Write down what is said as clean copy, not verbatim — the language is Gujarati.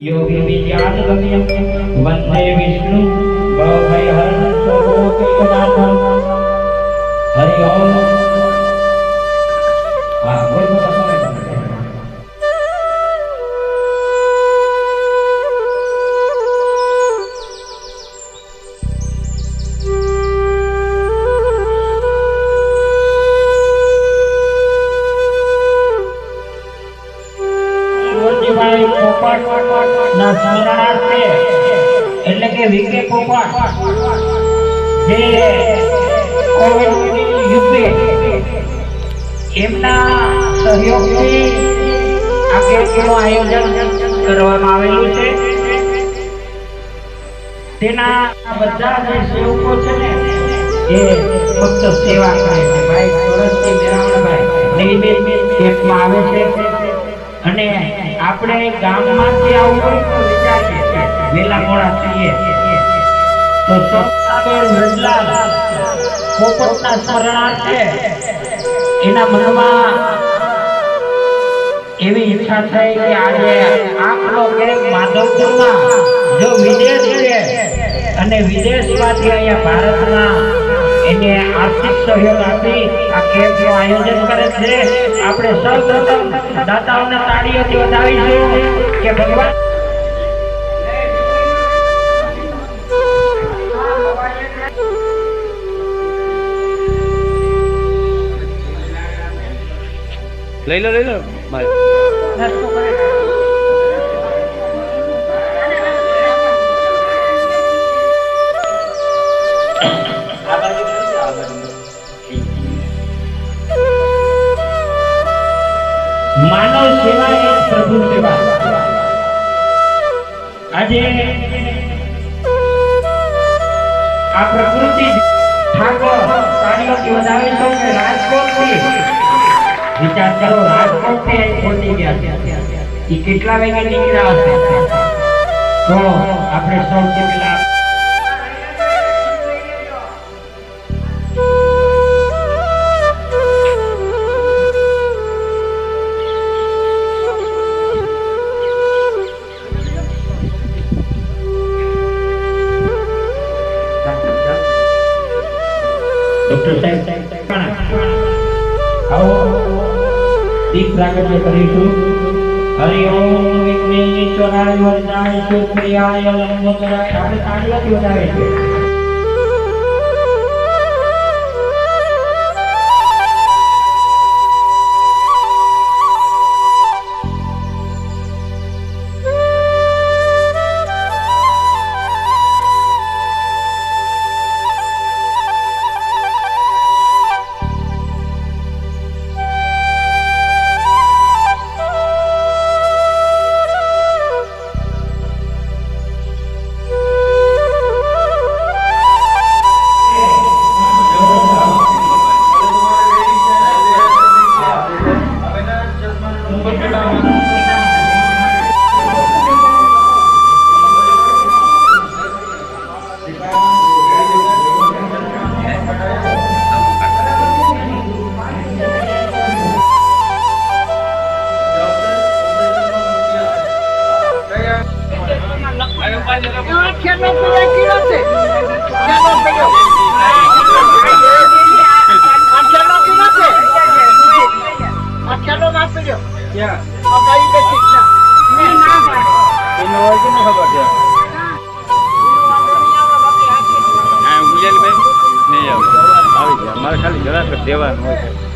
योगी विज्ञान गम्यम वंदे विष्णु भवभयहरणं सर्वलोकैकनाथं हरि ओम। ના સ્મરણાર્થે એટલે કે વિકે પોપટ જે કોવિડની યુદ્ધે એમના સહયોગથી આ કેમ્પનું આયોજન કરવામાં આવેલું છે। તેના બધા જે સેવકો છે ને એ ફક્ત સેવા કરે છે। ભાઈ સરસથી મેરાવણભાઈ નિયમિત કેમ્પમાં આવે છે અને આપણે ગામમાંથી આવું વિચારીએ છીએ વેલા મોડા થઈએ તો સત્તાબેન વડલાલ પોપટના સ્મરણાર્થે એના મનમાં એવી ઈચ્છા થઈ કે આજે આપણો કેમ માધવપુરમાં જો વિદેશ છે અને વિદેશમાંથી અહીંયા ભારતમાં એને આર્થિક સહયોગ આપી આ કેમ્પનું આયોજન કરે છે। આપણે સૌપ્રથમ દાતાઓને તાળીઓથી વધાવીશું કે ભગવાન લઈ લો ભાઈ मानव सेवा ए प्रभु सेवा। આજે આ પ્રકૃતિ ઠાકોર તાળીઓથી વધાવે છે કે રાજકોટથી વિચાર કરો રાજકોટથી પહોંચી ગયા છે એ કેટલા વાગે નીકળ્યા હશે તો આપણે સૌથી પહેલા डॉक्टर साहब आओ दीप प्रागट्य करीशु। हरि ओम विघ्नेश्वराय वरदाय सुप्रियाय लंबोदराय આપણે તાળીઓથી વધાવે છે। મારે ખાલી જરા દેવાનું હોય છે।